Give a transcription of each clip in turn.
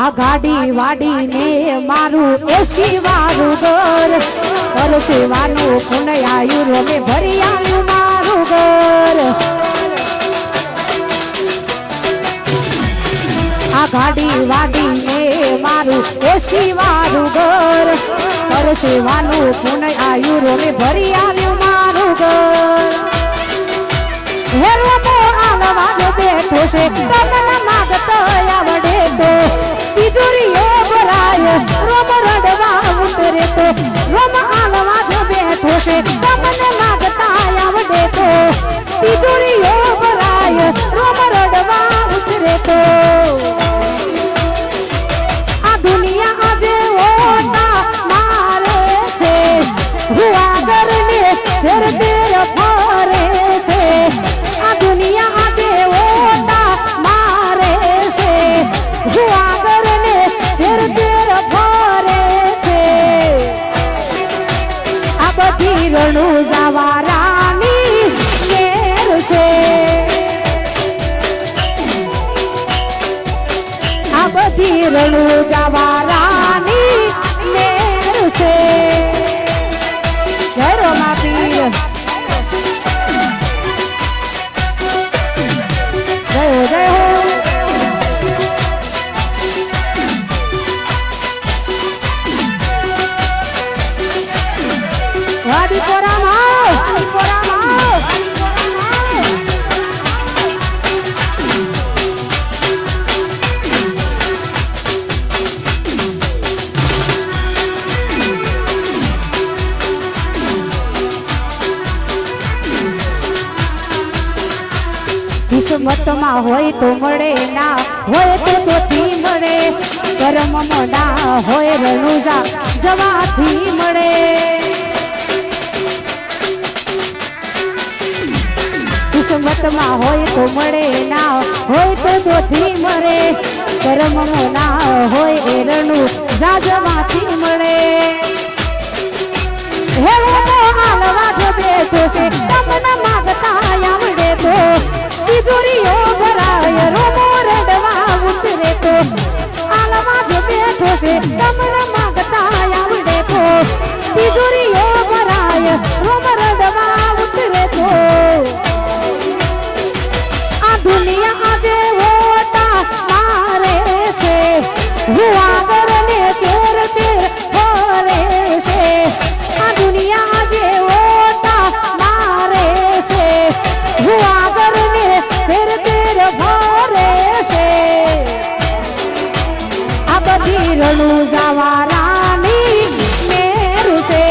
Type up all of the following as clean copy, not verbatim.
આ ગાડી વાડીને મારું એસી વાળું ઘર પરસેવાનું પુનયાયું રોમે ભરી આવ્યું મારું ઘર આ ગાડી વાડીને મારું એસી વાળું ઘર પરસેવાનું પુનયાયું રોમે ભરી આવ્યું મારું ઘર હેરવો આલવા જો બેઠો છે તમને માગતો આવડે તો તિજોરીઓ ભરાય રોમ રડવા ઉતરે તો રોમ આલવા જો બેઠો છે તમને માગતા આવડે તો તિજોરીઓ ભરાય રોમ રડવા ઉતરે તો આ દુનિયા આજે ઓટા મારે છે હું આગળને ઝેર ઝેર ફરે છે આ દુનિયા આજે ઓટા મારે છે હું આગળને ઝેર ઝેર ફરે છે આ બધી રણું જવારાની મેર છે આ બધી રણું જવારાની મેર છે જય રોમા પીર જય હો જય હો વાડી કોરામાં કિસ્મતમાં હોય તો મળે ના હોય તો ચોથી મળે કર્મમાં ના હોય રણુજા જવાથી મળે કિસ્મતમાં હોય તો મળે ના હોય તો ચોથી મળે કર્મમાં ના હોય એ રણુજા જવાથી મળે હેવો હાલવા જો બેઠો છે તમને માગતા આવડે તો તિજોરીઓ ભરાય રોમો રડવા ઉતરે તો આલવા જો બેઠો છે તમને માગતા આવડે તો તિજોરીઓ ભરાય રોમ રડવા ઉતરે તો આ દુનિયા આજે ઓટા મારે છે હું આગળને ચેર ચેર ફરે છે આ દુનિયા આજે ઓટા મારે છે હું આગળને ચેર ચેર ફરે છે આ બધી રણું જવારાની મેર છે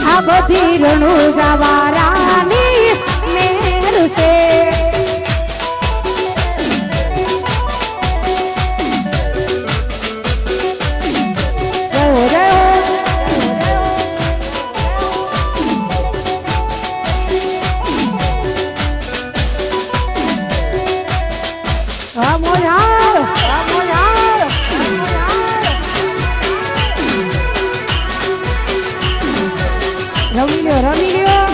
આ બધી રણું જવારાની મેર છે જય હો જય હો રમી લ્યો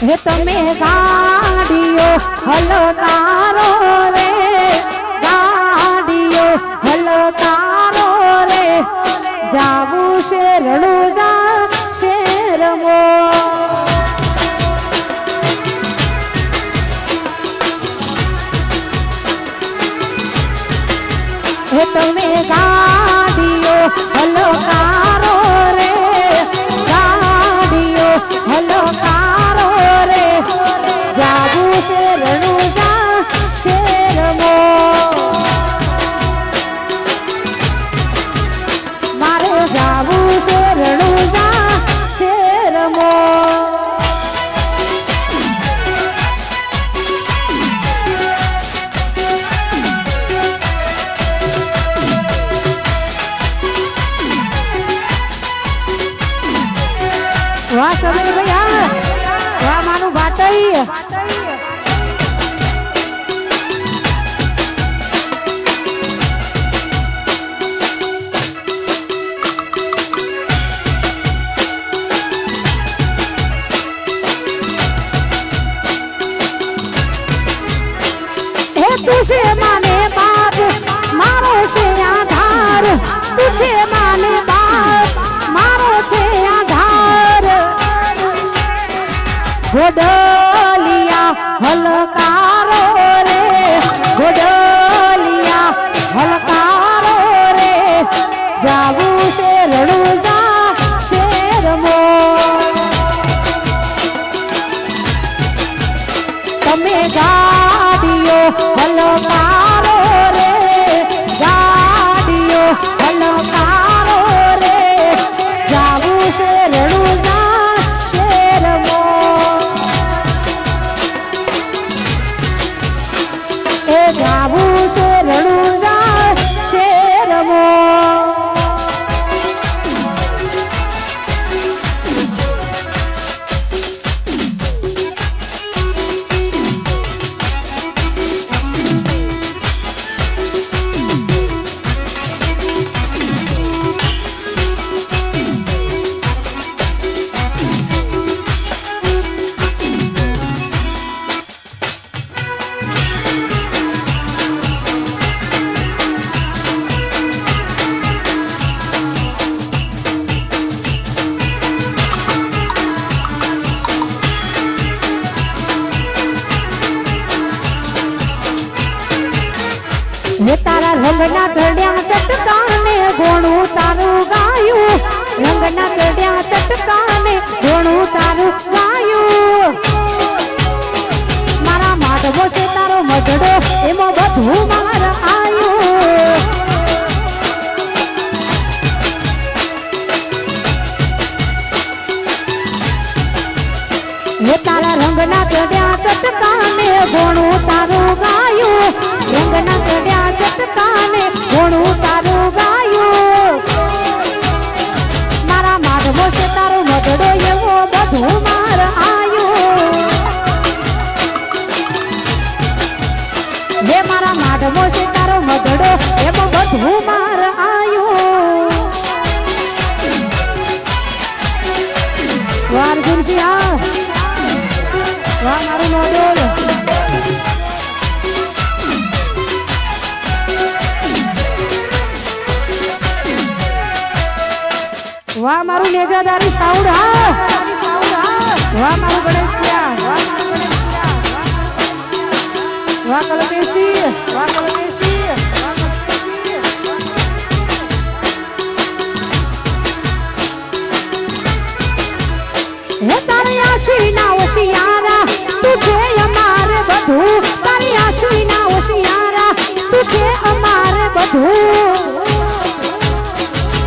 હે તમે ગાડીઓ હલકારો રે ગાડીઓ હલકારો રે જાવું છે રણુજા શેરમો હે તમે ગાડીઓ હલકારો રે ગાડીઓ હલકારો રે જાવું છે રણુજા શેરમો મારે જાવું છે રણુજા શેરમો વાહ સમીર ભૈયા વાહ માનું ભાટઈ હે તુસે માને બાપ મારો છે આધાર તુસે માને બાપ મારો છે આધાર ઘોડલિયા હલકારો રે ઘોડલિયા હલકારો રે જાવું છે રણુજા શેરમો તમે ગાડીઓ હલકારો રે ગાડીઓ હલકારો રે જાવું છે રણુજા શેરમો એ જાવું છે રણુજા શેરમો હે તારા રંગના ચડ્યા ચટકાને ઘોણું તારું ગાયું રંગના ચડ્યા ચટકાને ઘોણું તારું ગાયું મારા માધવો છે તારો મજડો એમાં બધું મારા આયું હે તારા રંગના ચડ્યા ચટકાને ઘોણું તારું ગાયું રંગના ચડ્યા ચટકાને ઘોણું તારું ગાયું મારા માધવો છે તારો મગડો એવો બધું માર આયું હે મારા માધવો છે તારો મગડો એવો બધું માર આયું વાર ગુરજી આ વાહ મારું મોડોલ વાહ મારું નેજાદારી સાઉડ હા વાહ મારું ગણેશિયા વાહ કલકેશી વાહ કલકેશી હે તારી આશી ના ઓશિયારા તુજે અમારે બધું તારી આશી ના ઓશિયારા તુજે અમારે બધું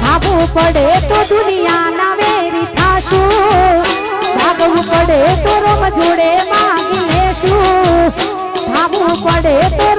ભાગવું પડે તો દુનિયાના વેરી થાશું ભાગવું પડે તો રોમ જોડે માગી લેશું ભાગવું પડે તો